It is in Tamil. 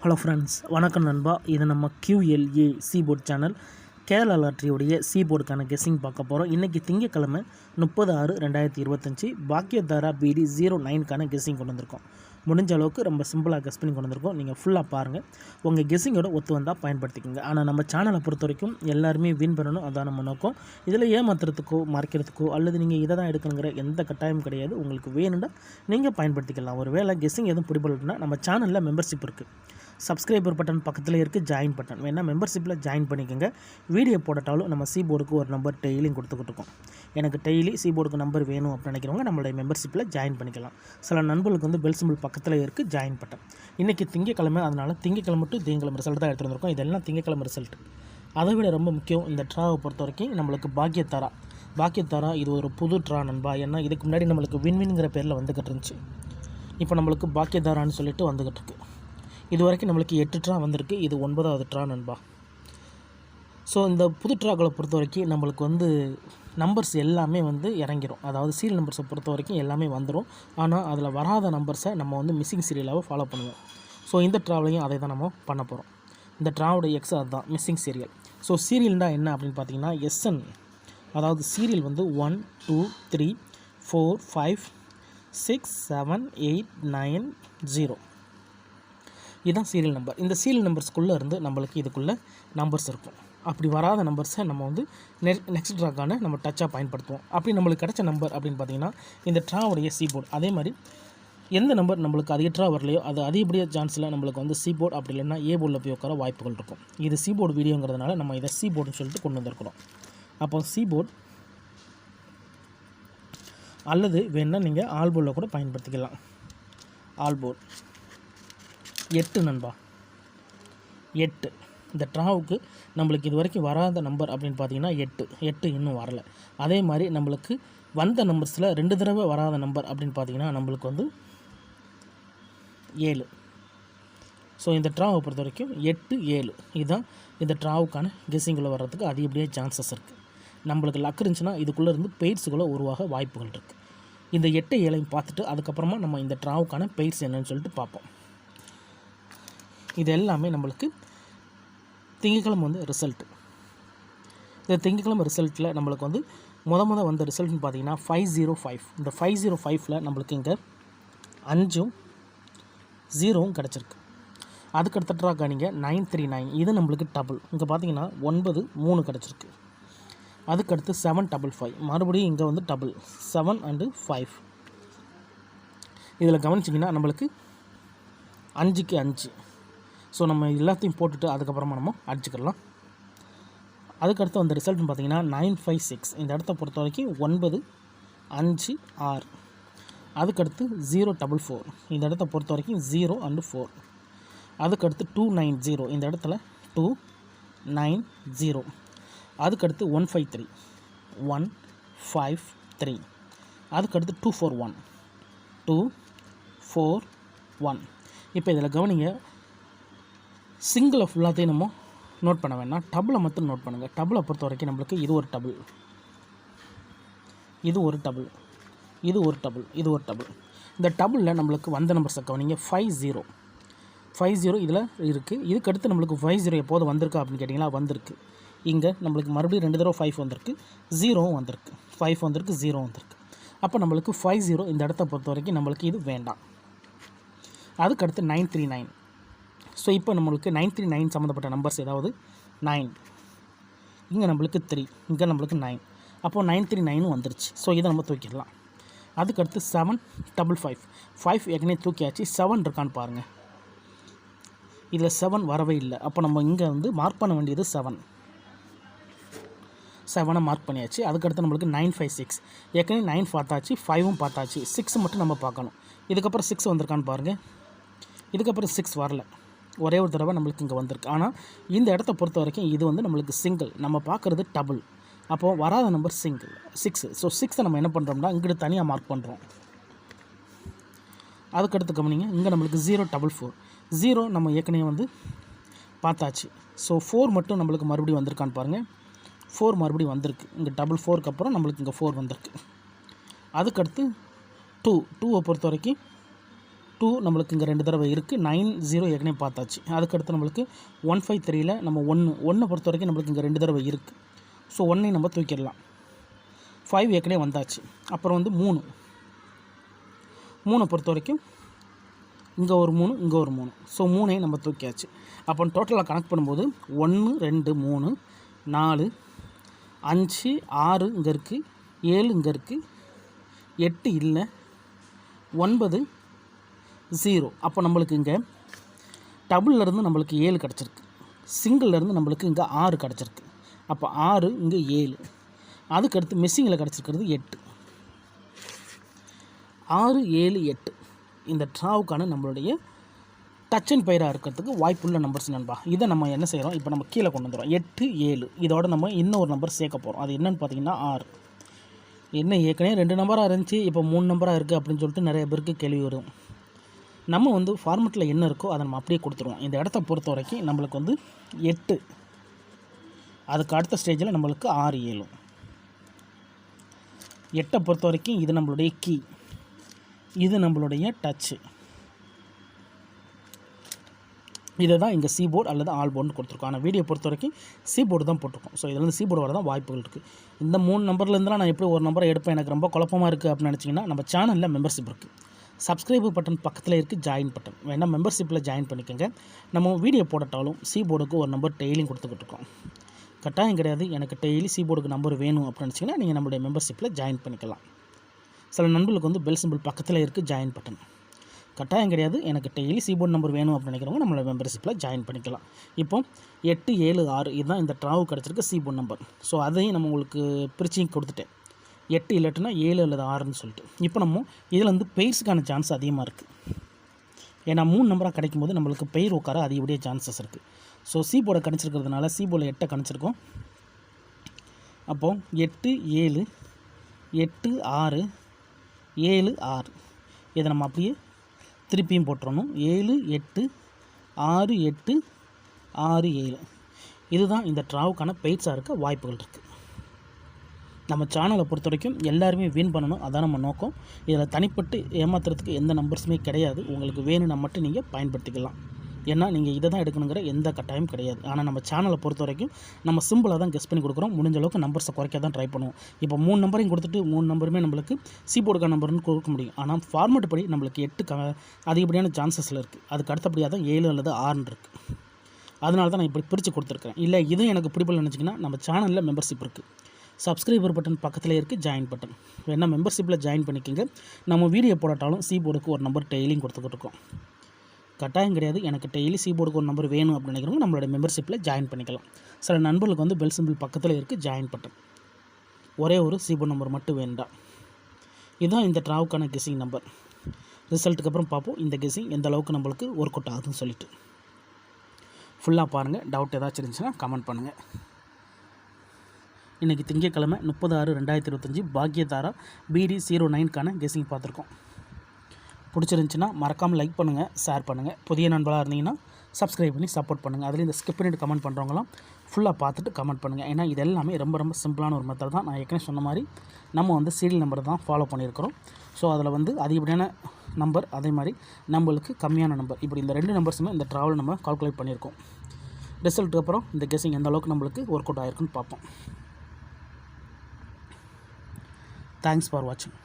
ஹலோ ஃப்ரெண்ட்ஸ், வணக்கம் நண்பா. இது நம்ம QLA சீபோர்ட் சேனல் கேரளா லாட்ரியோடைய சீபோர்டுக்கான கெஸ்ஸிங் பார்க்க போகிறோம். இன்றைக்கி திங்கக்கிழமை 30/6/2025 பாக்கியதாரா BD 09க்கான கெஸ்ஸிங் கொண்டு வந்திருக்கோம். முடிஞ்ச அளவுக்கு ரொம்ப சிம்பிளாக கெஸ் பண்ணி கொண்டு வந்திருக்கோம். நீங்கள் ஃபுல்லாக பாருங்கள், உங்கள் கெஸ்ஸிங்கோட ஒத்து வந்தால் பயன்படுத்திக்கோங்க. ஆனால் நம்ம சேனலை பொறுத்த வரைக்கும் எல்லாருமே வின் பண்ணணும், அதான் நம்ம நோக்கம். இதில் ஏமாத்துறதுக்கோ மறைக்கிறதுக்கோ அல்லது நீங்கள் இதை தான் எடுக்கணுங்கிற எந்த கட்டாயம் கிடையாது. உங்களுக்கு வேணும்னா நீங்கள் பயன்படுத்திக்கலாம். ஒரு வேளை கெஸ்ஸிங் எதுவும் பிடிபடலைன்னா நம்ம சேனலில் மெம்பர்ஷிப் இருக்குது. சப்ஸ்கிரைபர் பட்டன் பக்கத்தில் இருக்குது, ஜாயின் பட்டன் வேணால் மெம்பர்ஷிப்பில் ஜாயின் பண்ணிக்கோங்க. வீடியோ போடட்டாலும் நம்ம சீபோர்டுக்கு ஒரு நம்பர் டெய்லியும் கொடுத்துக்கிட்டு இருக்கோம். எனக்கு டெய்லி சீபோர்டுக்கு நம்பர் வேணும் அப்படின்னு நினைக்கிறவங்க நம்மளுடைய மெம்பர்ஷிப்பில் ஜாயின் பண்ணிக்கலாம். சில நண்பர்களுக்கு வந்து பெல் சிம்பிள் பக்கத்தில் இருக்குது, ஜாயின் பட்டன். இன்றைக்கி திங்கக்கிழமை, அதனால் திங்கக்கிழமை டு திங்கக்கிழமை ரிசல்ட் தான் எடுத்துகிட்டு வந்திருக்கோம். இதெல்லாம் திங்கக்கிழமை ரிசல்ட். அதை விட ரொம்ப முக்கியம், இந்த ட்ராவை பொறுத்த வரைக்கும் நம்மளுக்கு பாக்கியத்தாரா இது ஒரு புது ட்ரா நண்பா. ஏன்னா இதுக்கு முன்னாடி நம்மளுக்கு வின்வின்ங்கிற பேரில் வந்துக்கிட்டு இருந்துச்சு. இப்போ நம்மளுக்கு பாக்கியதாரான்னு சொல்லிட்டு வந்துக்கிட்டு இருக்கு. இது வரைக்கும் நம்மளுக்கு 8 ட்ரா வந்திருக்கு. இது 9வது ட்ரா நண்பா. ஸோ இந்த புது ட்ராக்களை பொறுத்த வரைக்கும் நம்மளுக்கு வந்து நம்பர்ஸ் எல்லாமே வந்து இறங்கிடும். அதாவது சீரியல் நம்பர்ஸை பொறுத்த வரைக்கும் எல்லாமே வந்துடும். ஆனால் அதில் வராத நம்பர்ஸை நம்ம வந்து மிஸ்ஸிங் சீரியலாக ஃபாலோ பண்ணுவோம். ஸோ இந்த ட்ராவிலையும் அதை தான் நம்ம பண்ண போகிறோம். இந்த ட்ராவோட எக்ஸ் அதுதான் மிஸ்ஸிங் சீரியல். ஸோ சீரியல்னா என்ன அப்படின்னு பார்த்தீங்கன்னா SN, அதாவது சீரியல் வந்து 1 2 3 4 5 6 7 8 9 0. இதுதான் சீரியல் நம்பர். இந்த சீரியல் நம்பர்ஸ்குள்ளே இருந்து நம்மளுக்கு இதுக்குள்ளே நம்பர்ஸ் இருக்கும். அப்படி வராத நம்பர்ஸை நம்ம வந்து நெக்ஸ்ட் ட்ராக்கான நம்ம டச்சாக பயன்படுத்துவோம். அப்படி நம்மளுக்கு கிடைச்ச நம்பர் அப்படின்னு பார்த்தீங்கன்னா இந்த ட்ராவுடைய சீபோர்டு. அதே மாதிரி எந்த நம்பர் நம்மளுக்கு அதிக ட்ரா வரலையோ அது அதிகப்படியாக சான்ஸில் நம்மளுக்கு வந்து சீபோர்டு, அப்படி இல்லைன்னா போர்டில் போய் உட்கார வாய்ப்புகள் இருக்கும். இது சீபோர்டு வீடியோங்கிறதுனால நம்ம இதை சீபோர்டுன்னு சொல்லிட்டு கொண்டு வந்திருக்கிறோம். அப்போ சீபோர்டு அல்லது வேணால் நீங்கள் ஆல்போர்டில் கூட பயன்படுத்திக்கலாம். ஆல்போர்டு 8 நண்பா, 8. இந்த ட்ராவுக்கு நம்மளுக்கு இது வரைக்கும் வராத நம்பர் அப்படின்னு பார்த்தீங்கன்னா 8 இன்னும் வரலை. அதே மாதிரி நம்மளுக்கு வந்த நம்பர்ஸில் 2 தடவை வராத நம்பர் அப்படின்னு பார்த்தீங்கன்னா நம்மளுக்கு வந்து 7. ஸோ இந்த ட்ராவை பொறுத்த வரைக்கும் 8 7 இதுதான் இந்த ட்ராவுக்கான கெஸ்ஸிங்குள்ளே வர்றதுக்கு அதிகப்படியாக சான்சஸ் இருக்குது. நம்மளுக்கு லக் இருந்துச்சுன்னா இதுக்குள்ளே இருந்து பெயிர்ஸுக்குள்ளே உருவாக வாய்ப்புகள் இருக்குது. இந்த 8 7ஐயும் பார்த்துட்டு அதுக்கப்புறமா நம்ம இந்த ட்ராவுக்கான பெயிர்ஸ் என்னன்னு சொல்லிட்டு பார்ப்போம். இது எல்லாமே நம்மளுக்கு திங்கக்கிழமை வந்து ரிசல்ட்டு. இந்த திங்கக்கிழமை ரிசல்ட்டில் நம்மளுக்கு வந்து முத வந்த ரிசல்ட்னு பார்த்தீங்கன்னா 505. இந்த 505ல் நம்மளுக்கு இங்கே 5ம் 0வும் கிடச்சிருக்கு. அதுக்கடுத்த ட்ராக்கா நீங்கள் 939, இது நம்மளுக்கு டபுள். இங்கே பார்த்தீங்கன்னா 9 3 கிடச்சிருக்கு. அதுக்கடுத்து 755, மறுபடியும் இங்கே வந்து டபுள் 7 and 5. இதில் கவனிச்சிங்கன்னா நம்மளுக்கு 5க்கு 5. ஸோ நம்ம எல்லாத்தையும் போட்டுட்டு அதுக்கப்புறமா நம்ம அடிச்சுக்கலாம். அதுக்கடுத்து வந்த ரிசல்ட்னு பார்த்தீங்கன்னா 956. இந்த இடத்த பொறுத்த வரைக்கும் 9 5 6. அதுக்கடுத்து 044. இந்த இடத்த பொறுத்த வரைக்கும் 0 and 4. அதுக்கடுத்து 290. இந்த இடத்துல 290. அதுக்கடுத்து 153 153. அதுக்கடுத்து 241 241. இப்போ இதில் கவனிங்க, சிங்கிளை ஃபுல்லாத்தையும் நம்ம நோட் பண்ண வேணாம், டபுளை மட்டும் நோட் பண்ணுங்கள். டபுளை பொறுத்த வரைக்கும் நம்மளுக்கு இது ஒரு டபுள், இது ஒரு டபுள், இது ஒரு டபுள், இது ஒரு டபுள். இந்த டபுளில் நம்மளுக்கு வந்த நம்பர்ஸை கவனிங்க. 50 இதில் இருக்குது. இதுக்கடுத்து நம்மளுக்கு 50 எப்போது வந்திருக்கா அப்படின்னு கேட்டிங்கன்னா வந்திருக்கு. இங்கே நம்மளுக்கு மறுபடியும் 2 தடவை 5 வந்திருக்கு, 0வும் வந்திருக்கு. 5 வந்திருக்கு, 0 வந்திருக்கு. அப்போ நம்மளுக்கு 50 இந்த இடத்த பொறுத்த வரைக்கும் நம்மளுக்கு இது வேண்டாம். அதுக்கடுத்து 939. ஸோ இப்போ நம்மளுக்கு 939 சம்மந்தப்பட்ட நம்பர்ஸ் ஏதாவது 9, இங்கே நம்மளுக்கு 3, இங்கே நம்மளுக்கு 9. அப்போது 939 வந்துருச்சு. ஸோ இதை நம்ம தூக்கிடலாம். அதுக்கடுத்து 755. 5 ஏற்கனவே தூக்கியாச்சு, 7 இருக்கான்னு பாருங்கள். இதில் 7 வரவே இல்லை. அப்போ நம்ம இங்கே வந்து மார்க் பண்ண வேண்டியது 7 மார்க் பண்ணியாச்சு. அதுக்கடுத்து நம்மளுக்கு 956. ஏற்கனவே 9 பார்த்தாச்சு, 5ம் பார்த்தாச்சு, 6 மட்டும் நம்ம பார்க்கணும். இதுக்கப்புறம் 6 வந்திருக்கான்னு பாருங்கள். இதுக்கப்புறம் 6 வரல, ஒரே ஒரு தடவை நம்மளுக்கு இங்கே வந்திருக்கு. ஆனால் இந்த இடத்த பொறுத்த வரைக்கும் இது வந்து நம்மளுக்கு சிங்கிள், நம்ம பார்க்குறது டபுள். அப்போது வராத நம்பர் சிங்கிள் 6. ஸோ 6 நம்ம என்ன பண்ணுறோம்னா இங்கிட்டு தனியாக மார்க் பண்ணுறோம். அதுக்கடுத்து கவனிங்க, இங்கே நம்மளுக்கு 044. 0 நம்ம ஏற்கனவே வந்து பார்த்தாச்சு. ஸோ 4 மட்டும் நம்மளுக்கு மறுபடியும் வந்திருக்கான்னு பாருங்கள். 4 மறுபடியும் வந்திருக்கு. இங்கே 4க்கு அப்புறம் நம்மளுக்கு இங்கே 4 வந்திருக்கு. அதுக்கடுத்து 2. 2வை பொறுத்த வரைக்கும் 2 நம்மளுக்கு இங்கே 2 தடவை இருக்குது. 9 0 ஏற்கனவே பார்த்தாச்சு. அதுக்கடுத்து நம்மளுக்கு 1 5 3ல நம்ம 1 பொறுத்த வரைக்கும் நம்மளுக்கு இங்கே 2 தடவை இருக்குது. ஸோ 1ஐயும் நம்ம தூக்கிடலாம். 5 ஏற்கனவே வந்தாச்சு. அப்புறம் வந்து 3 பொறுத்த வரைக்கும் இங்கே ஒரு 3 இங்கே ஒரு 3. ஸோ 3ஐயும் நம்ம தூக்கியாச்சு. அப்போ டோட்டலாக கனெக்ட் பண்ணும்போது 1 2 3 4 5 6 இங்கே இருக்குது, 7 இங்கே இருக்குது, 8 இல்லை, 9 0. அப்போ நம்மளுக்கு இங்கே டபுள்லேருந்து நம்மளுக்கு 7 கிடச்சிருக்கு, சிங்கிள்லேருந்து நம்மளுக்கு இங்கே 6 கிடச்சிருக்கு. அப்போ 6 இங்கே 7. அதுக்கடுத்து மிஸ்ஸிங்கில் கிடச்சிருக்கிறது 8. 6 7 8 இந்த ட்ராவுக்கான நம்மளுடைய டச் அண்ட் பைராக இருக்கிறதுக்கு வாய்ப்புள்ள நம்பர்ஸ் நண்பா. இதை நம்ம என்ன செய்கிறோம், இப்போ நம்ம கீழே கொண்டு வந்துடும் 8 7. இதோட நம்ம இன்னொரு நம்பர் சேர்க்க போகிறோம். அது என்னென்னு பார்த்தீங்கன்னா 6. என்ன ஏற்கனவே 2 நம்பராக இருந்துச்சு, இப்போ 3 நம்பராக இருக்குது அப்படின்னு சொல்லிட்டு நிறைய பேருக்கு கேள்வி வரும். நம்ம வந்து ஃபார்மெட்டில் என்ன இருக்கோ அதை நம்ம அப்படியே கொடுத்துருவோம். இந்த இடத்த பொறுத்த வரைக்கும் நம்மளுக்கு வந்து 8, அதுக்கு அடுத்த ஸ்டேஜில் நம்மளுக்கு 6 7. 8 பொறுத்த வரைக்கும் இது நம்மளுடைய கீ, இது நம்மளுடைய டச்சு. இதை தான் இங்கே சி போர்டு அல்லது ஆல் போர்டுன்னு கொடுத்துருக்கோம். ஆனால் வீடியோ பொறுத்த வரைக்கும் சி போர்டு தான் போட்டிருக்கோம். ஸோ இதில் வந்து சி போர்டு வர தான் வாய்ப்புகள் இருக்குது. இந்த 3 நம்பர்லேருந்துலாம் நான் எப்படி ஒரு நம்பரை எடுப்பேன், எனக்கு ரொம்ப குழப்பமாக இருக்குது அப்படின்னு நினச்சிங்கன்னா நம்ம சேனலில் மெம்பர்ஷிப் இருக்குது. சப்ஸ்கிரைபு பட்டன் பக்கத்தில் இருக்குது ஜாயின் பட்டன், வேணால் மெம்பர்ஷிப்பில் ஜாயின் பண்ணிக்கோங்க. நம்ம வீடியோ போடட்டாலும் சி போர்டுக்கு ஒரு நம்பர் டெய்லியும் கொடுத்துக்கிட்டு இருக்கோம். கட்டாயம் கிடையாது எனக்கு டெய்லி சி போர்டுக்கு நம்பர் வேணும் அப்படின்னு நினச்சிங்கன்னா நீங்கள் நம்மளுடைய மெம்பர்ஷிப்பில் ஜாயின் பண்ணிக்கலாம். சில நண்பர்களுக்கு வந்து பெல் சிம்பிள் பக்கத்தில் இருக்குது ஜாயின் பட்டன். கட்டாயம் கிடையாது எனக்கு டெய்லி சி போர்டு நம்பர் வேணும் அப்படின்னு நினைக்கிறவங்க நம்மளோட மெம்பர்ஷிப்பில் ஜாயின் பண்ணிக்கலாம். இப்போ 8 7 6 இதுதான் இந்த ட்ராவு கிடச்சிருக்க சி போர்டு நம்பர். ஸோ அதையும் நம்ம உங்களுக்கு பிரிச்சு கொடுத்துட்டேன். 8 இல்லாட்டினா 7 அல்லது 6ன்னு சொல்லிட்டு. இப்போ நம்ம இதில் வந்து பெயர்ஸுக்கான சான்ஸ் அதிகமாக இருக்குது. ஏன்னா 3 நம்பராக கிடைக்கும் போது நம்மளுக்கு பெயர் உட்கார அதிகப்படியாக சான்சஸ் இருக்குது. ஸோ சி போர்டை கணிச்சிருக்கிறதுனால சி போர்டில் 8 கணிச்சிருக்கோம். அப்போது 8 7 8 6 7 6 இதை நம்ம அப்படியே திருப்பியும் போட்டுறணும். 7 8 6 8 6 7 இதுதான் இந்த ட்ராவுக்கான பெய்ட்ஸாக இருக்க வாய்ப்புகள் இருக்குது. நம்ம சேனலை பொறுத்த வரைக்கும் எல்லாருமே வின் பண்ணணும், அதான் நம்ம நோக்கம். இதில் தனிப்பட்டு ஏமாத்துறதுக்கு எந்த நம்பர்ஸுமே கிடையாது. உங்களுக்கு வேணும்னா மட்டும் நீங்கள் பயன்படுத்திக்கலாம். ஏன்னா நீங்கள் இதை தான் எடுக்கணுங்கிற எந்த கட்டாயம் கிடையாது. ஆனால் நம்ம சேனலை பொறுத்த வரைக்கும் நம்ம சிம்பிளாக தான் கெஸ் பண்ணி கொடுக்குறோம். முடிஞ்ச அளவுக்கு நம்பர்ஸை குறைக்க தான் ட்ரை பண்ணுவோம். இப்போ 3 நம்பரையும் கொடுத்துட்டு 3 நம்பருமே நம்மளுக்கு சி போர்டுக்கான நம்பர்னு கொடுக்க முடியும். ஆனால் ஃபார்மெட் படி நம்மளுக்கு 8 அதிகப்படியான சான்சஸில் இருக்குது. அதுக்கு அடுத்தபடியாக தான் 7 அல்லது 6 இருக்குது. அதனால தான் நான் இப்படி பிரித்து கொடுத்துருக்கேன். இல்லை இதுவும் எனக்கு பிடிப்பில் நினச்சிங்கன்னா நம்ம சேனலில் மெம்பர்ஷிப் இருக்குது. சப்ஸ்கிரைபர் பட்டன் பக்கத்தில் இருக்குது ஜாயின் பட்டன், வேணால் மெம்பர்ஷிப்பில் ஜாயின் பண்ணிக்கோங்க. நம்ம வீடியோ போடட்டாலும் சி போர்டுக்கு ஒரு நம்பர் டெய்லியும் கொடுத்துக்கிட்டு இருக்கோம். கட்டாயம் கிடையாது எனக்கு டெய்லி சி போர்டுக்கு ஒரு நம்பர் வேணும் அப்படின்னு நினைக்கிறவங்க நம்மளோட மெம்பர்ஷிப்பில் ஜாயின் பண்ணிக்கலாம். சில நண்பர்களுக்கு வந்து பெல் சிம்பிள் பக்கத்தில் இருக்குது ஜாயின் பட்டன், ஒரே ஒரு சி போர்டு நம்பர் மட்டும் வேண்டாம். இதுதான் இந்த ட்ராவுக்கான கெஸிங் நம்பர். ரிசல்ட்டுக்கு அப்புறம் பார்ப்போம் இந்த கெஸிங் எந்த அளவுக்கு நம்மளுக்கு ஒர்க் அவுட் ஆகுதுன்னு சொல்லிட்டு. ஃபுல்லாக பாருங்கள். டவுட் ஏதாச்சும் இருந்துச்சுன்னா கமெண்ட் பண்ணுங்கள். இன்றைக்கி திங்கட்கிழமை 30/6/2025 பாக்யதாரா BD 09க்கான கெஸிங் பார்த்துருக்கோம். பிடிச்சிருந்துச்சின்னா மறக்காமல் லைக் பண்ணுங்கள், ஷேர் பண்ணுங்கள். புதிய நண்பராக இருந்தீங்கன்னா சப்ஸ்கிரைப் பண்ணி சப்போர்ட் பண்ணுங்கள். அதில் இந்த ஸ்கிப் பண்ணிட்டு கமெண்ட் பண்ணுறவங்களாம் ஃபுல்லாக பார்த்துட்டு கமெண்ட் பண்ணுங்கள். ஏன்னா இது எல்லாமே ரொம்ப ரொம்ப சிம்பிளான ஒரு மெத்தட் தான். நான் ஏற்கனவே சொன்ன மாதிரி நம்ம வந்து சீரியல் நம்பர் தான் ஃபாலோ பண்ணியிருக்கிறோம். ஸோ அதில் வந்து அதிகப்படியான நம்பர், அதே மாதிரி நம்மளுக்கு கம்மியான நம்பர், இப்படி இந்த 2 நம்பர்ஸுமே இந்த ட்ராவல் நம்ம கால்குலேட் பண்ணியிருக்கோம். ரிசல்ட்டுக்கு அப்புறம் இந்த கெஸிங் எந்த அளவுக்கு நம்மளுக்கு ஒர்க் அவுட் ஆகிருக்குன்னு பார்ப்போம். தேங்க்ஸ் ஃபார் வாட்சிங்.